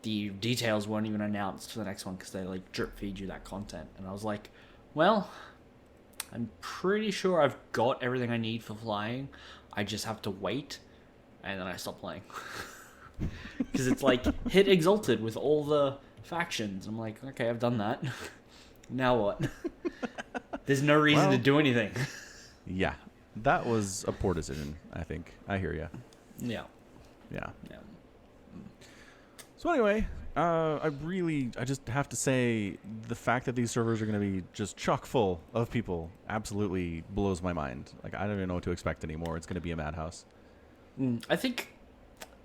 the details weren't even announced for the next one because they like drip feed you that content. And I was like, well, I'm pretty sure I've got everything I need for flying. I just have to wait. And then I stopped playing. Because it's like, hit Exalted with all the factions. I'm like, okay, I've done that. Now what? There's no reason to do anything. Yeah. That was a poor decision, I think. I hear you. Yeah. Yeah. Yeah. So anyway, I just have to say the fact that these servers are going to be just chock full of people absolutely blows my mind. Like, I don't even know what to expect anymore. It's going to be a madhouse. I think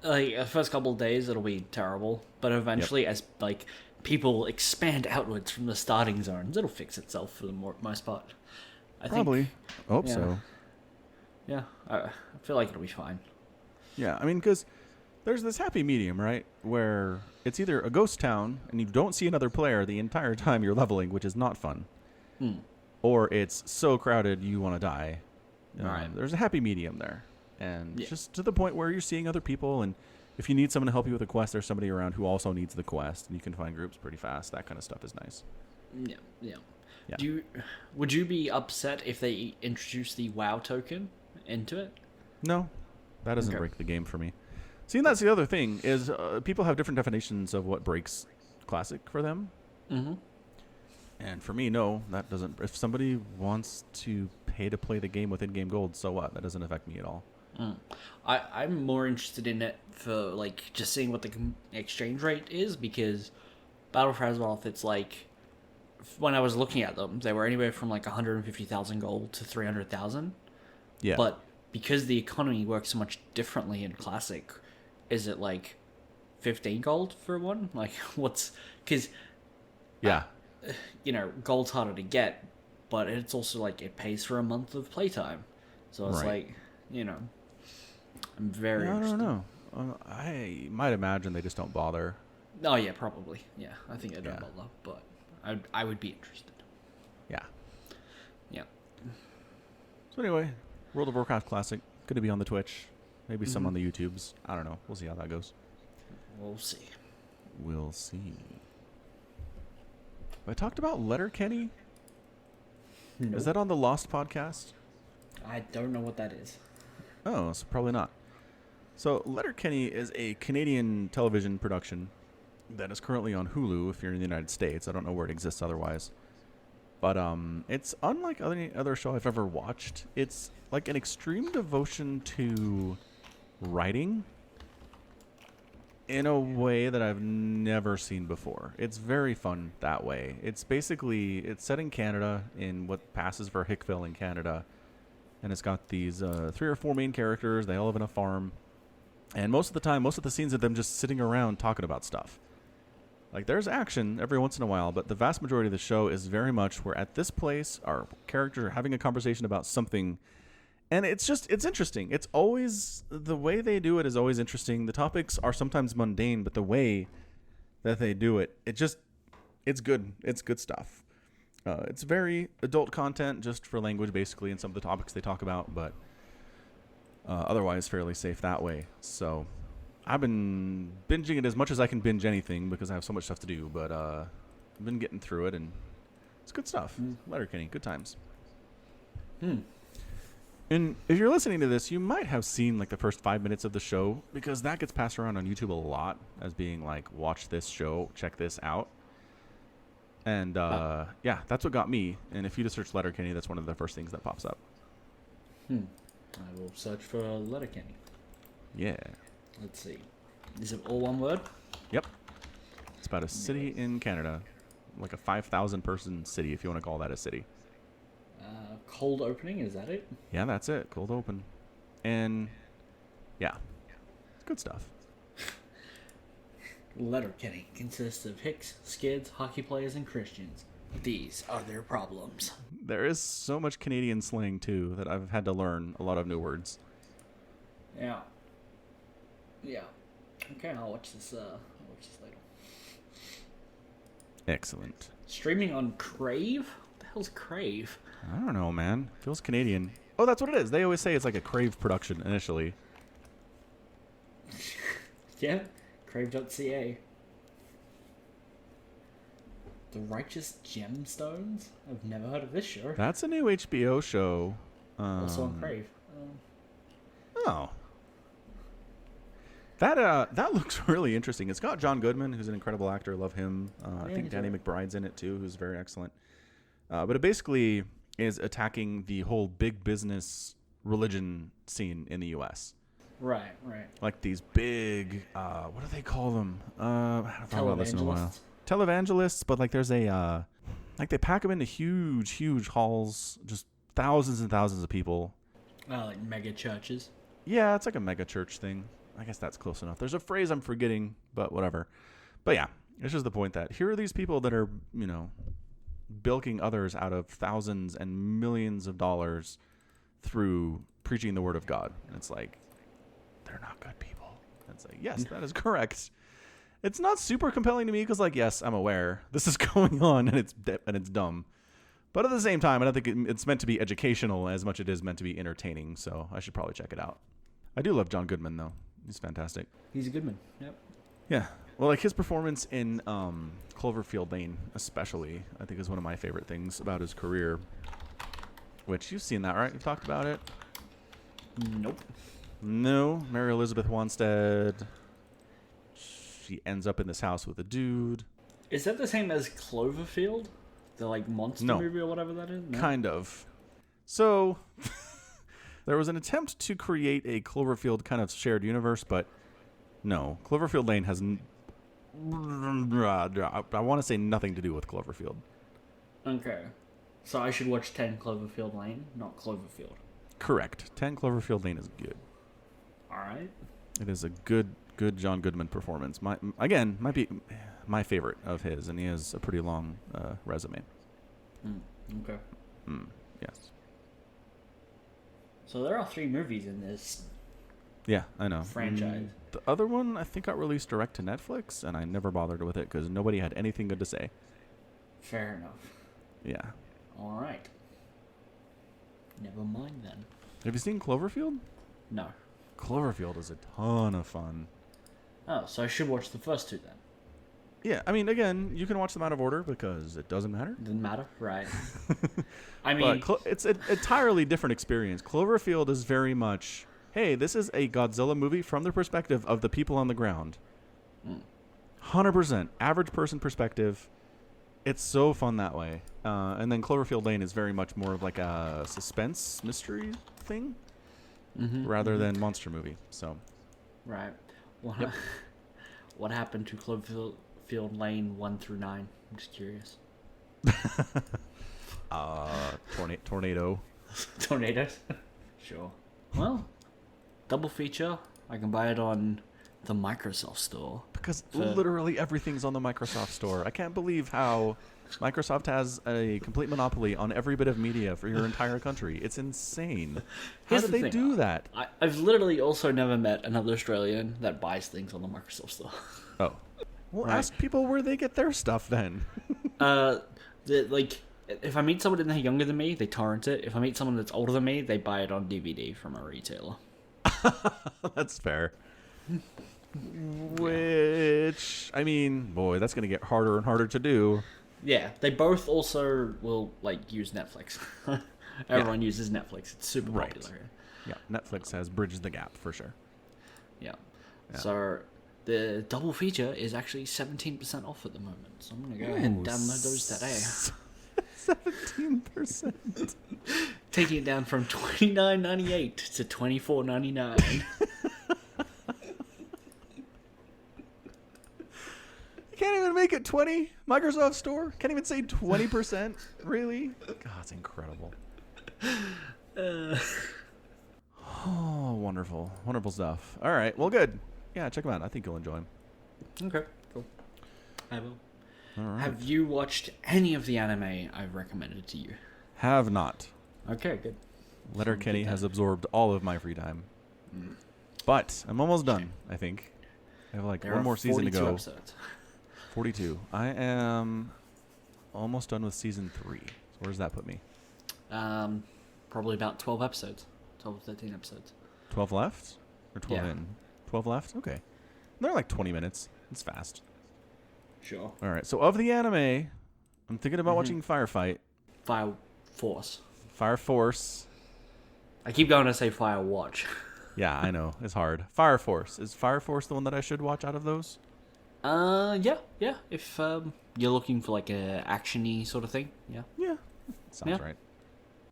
like the first couple of days it'll be terrible, but eventually as like people expand outwards from the starting zones, it'll fix itself for the most part. I Probably. I hope yeah. so. Yeah, I feel like it'll be fine. Yeah, I mean, because there's this happy medium, right? Where it's either a ghost town and you don't see another player the entire time you're leveling, which is not fun. Or it's so crowded you want to die. Right. There's a happy medium there. And just to the point where you're seeing other people, and if you need someone to help you with a quest, there's somebody around who also needs the quest, and you can find groups pretty fast. That kind of stuff is nice. Yeah. Would you be upset if they introduced the WoW token into it? No, that doesn't Okay. break the game for me. See, and that's the other thing, is people have different definitions of what breaks Classic for them. Mm-hmm. And for me, no, that doesn't. If somebody wants to pay to play the game with in-game gold, so what? That doesn't affect me at all. I'm more interested in it for like just seeing what the exchange rate is, because Battle for Azeroth, it's like when I was looking at them, they were anywhere from like 150,000 gold to 300,000. Yeah. But because the economy works so much differently in Classic, is it like 15 gold for one? Like what's because yeah. Gold's harder to get, but it's also like it pays for a month of playtime, so it's Right. like I'm very I interested. don't know. I might imagine they just don't bother. Oh yeah, probably. Yeah, I think I don't Yeah. bother, but I would be interested. Yeah. Yeah. So anyway, World of Warcraft Classic, going to be on the Twitch. Maybe some on the YouTubes. I don't know. We'll see how that goes. We'll see. We'll see. I talked about Letterkenny. Is that on the Lost podcast? I don't know what that is. Oh, so probably not. So Letterkenny is a Canadian television production that is currently on Hulu if you're in the United States. I don't know where it exists otherwise. But it's unlike any other show I've ever watched. It's like an extreme devotion to writing in a way that I've never seen before. It's very fun that way. It's set in Canada, in what passes for Hickville in Canada. And it's got these 3 or 4 main characters. They all live in a farm. And most of the scenes of them just sitting around talking about stuff. Like, there's action every once in a while, but the vast majority of the show is very much we're at this place, our characters are having a conversation about something, and it's interesting. It's always, the way they do it is always interesting. The topics are sometimes mundane, but the way that they do it, it's good. It's good stuff. It's very adult content, just for language, basically, and some of the topics they talk about, but otherwise fairly safe that way. So I've been binging it as much as I can binge anything because I have so much stuff to do, but I've been getting through it, and it's good stuff. Letterkenny, good times. And if you're listening to this, you might have seen like the first 5 minutes of the show, because that gets passed around on YouTube a lot as being like, watch this show, check this out. And yeah, that's what got me. And if you just search Letterkenny, that's one of the first things that pops up. I will search for Letterkenny. Yeah. Let's see. Is it all one word? Yep. about a city in Canada, like a 5,000 person city, if you want to call that a city. Cold opening, is that it? Yeah, that's it. Cold open. And yeah, it's good stuff. Letterkenny consists of Hicks, Skids, hockey players, and Christians. These are their problems. There is so much Canadian slang too that I've had to learn a lot of new words. Yeah. Yeah. Okay, I'll watch this later. Excellent. Streaming on Crave? What the hell's Crave? I don't know, man. Feels Canadian. Oh, that's what it is. They always say it's like a Crave production initially. Yeah, crave.ca. The Righteous Gemstones? I've never heard of this show. That's a new HBO show. Also on Crave. Oh. That looks really interesting. It's got John Goodman, who's an incredible actor. Love him. I think Danny McBride's in it too, who's very excellent. But it basically is attacking the whole big business religion scene in the U.S. Right, right. Like these big, what do they call them? I haven't thought about this in a while. Televangelists? Televangelists, but like there's a, like they pack them into huge, huge halls, just thousands and thousands of people. Like mega churches. Yeah, it's like a mega church thing. I guess that's close enough. There's a phrase I'm forgetting, but whatever. But yeah, it's just the point that here are these people that are, bilking others out of thousands and millions of dollars through preaching the word of God. And it's like, they're not good people. And it's like, yes, that is correct. It's not super compelling to me because, like, yes, I'm aware this is going on and it's dumb. But at the same time, I don't think it's meant to be educational as much as it is meant to be entertaining. So I should probably check it out. I do love John Goodman, though. He's fantastic. He's a good man. Yep. Yeah. Well, like his performance in Cloverfield Lane, especially, I think is one of my favorite things about his career. Which you've seen that, right? You've talked about it. Nope. No, Mary Elizabeth Winstead. She ends up in this house with a dude. Is that the same as Cloverfield? The like monster movie or whatever that is? No? Kind of. So there was an attempt to create a Cloverfield kind of shared universe, but no. Cloverfield Lane has I want to say nothing to do with Cloverfield. Okay. So I should watch 10 Cloverfield Lane, not Cloverfield. Correct. 10 Cloverfield Lane is good. Alright. It is a good John Goodman performance. Might be my favorite of his, and he has a pretty long resume. Okay. Yes. So there are 3 movies in this Yeah, I know. franchise. The other one, I think, got released direct to Netflix, and I never bothered with it because nobody had anything good to say. Fair enough. Yeah. Alright. Never mind then. Have you seen Cloverfield? No. Cloverfield is a ton of fun. Oh, so I should watch the first 2 then. Yeah, I mean, again, you can watch them out of order because it doesn't matter. Doesn't matter? Right. I mean... But it's an entirely different experience. Cloverfield is very much, hey, this is a Godzilla movie from the perspective of the people on the ground. 100%. Average person perspective. It's so fun that way. And then Cloverfield Lane is very much more of like a suspense mystery thing rather than monster movie. So, right. What happened to Cloverfield Lane 1 through 9? I'm just curious. Tornado. Tornadoes? Sure. Well, double feature. I can buy it on the Microsoft Store. Because literally everything's on the Microsoft Store. I can't believe how Microsoft has a complete monopoly on every bit of media for your entire country. It's insane. How did they do that? I've literally also never met another Australian that buys things on the Microsoft Store. Oh. Well, Right. ask people where they get their stuff then. If I meet someone that's younger than me, they torrent it. If I meet someone that's older than me, they buy it on DVD from a retailer. That's fair. Which, I mean, boy, that's going to get harder and harder to do. Yeah, they both also will use Netflix. Everyone uses Netflix. It's super Right. popular here. Yeah, Netflix has bridged the gap for sure. Yeah. So the double feature is actually 17% off at the moment. So I'm going to go ahead and download those today. 17%. Taking it down from $29.98 to $24.99. Can't even make it 20. Microsoft Store can't even say 20%. Really? God, it's incredible. Oh, wonderful, wonderful stuff. All right, well, good. Yeah, check them out. I think you'll enjoy them. Okay, cool. I will. All right. Have you watched any of the anime I've recommended to you? Have not. Okay, good. Letterkenny Good has then. absorbed all of my free time. But I'm almost done, I think. I have like There one are more season to 42 go. episodes. 42. I am almost done with season 3. So where does that put me? Probably about 12 episodes. 12 or 13 episodes. 12 left? Or 12 Yeah. in? 12 left? Okay. They're like 20 minutes. It's fast. Sure. All right. So of the anime, I'm thinking about watching Firefight. Fire Force. Fire Force. I keep going to say Fire Watch. Yeah, I know. It's hard. Fire Force. Is Fire Force the one that I should watch out of those? Yeah. If you're looking for like a actiony sort of thing, yeah. Yeah. Sounds Yeah. right.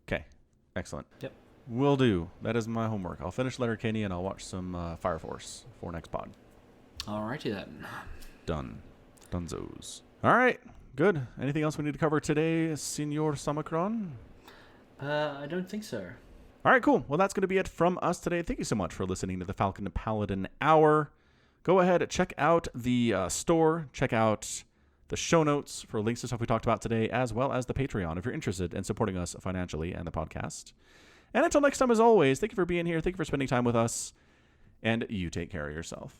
Okay. Excellent. Yep. Will do. That is my homework. I'll finish Letterkenny and I'll watch some Fire Force for next pod. Alrighty then. Done. Dunzos. All right. Good. Anything else we need to cover today, Senor Samacron? I don't think so. All right, cool. Well, that's going to be it from us today. Thank you so much for listening to the Falcon Paladin Hour. Go ahead, check out the store. Check out the show notes for links to stuff we talked about today, as well as the Patreon if you're interested in supporting us financially and the podcast. And until next time, as always, thank you for being here. Thank you for spending time with us. And you take care of yourself.